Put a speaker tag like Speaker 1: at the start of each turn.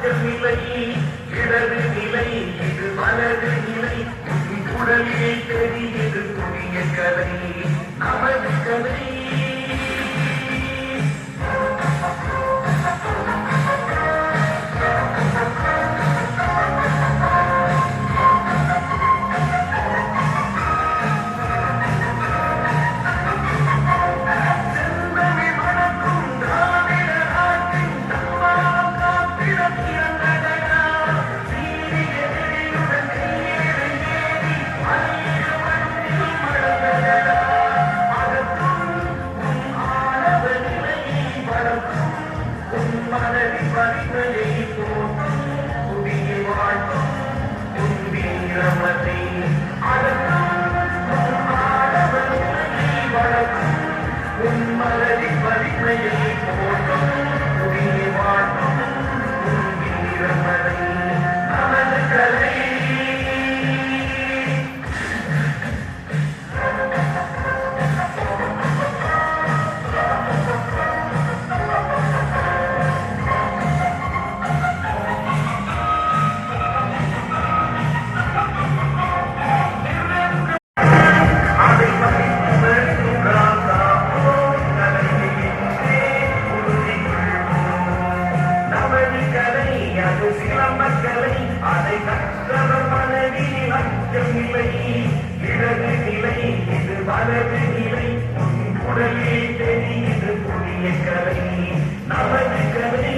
Speaker 1: நிலை இடது நிலை இது வலது நிலை உடலிலே தெரியுது புதிய கதை நமது கதை அதை கற்றவர் மனதில் அச்சமில்லை இடது நிலை இது வலது நிலை உடலில் தெரியுது புதிய கதை நமது கதை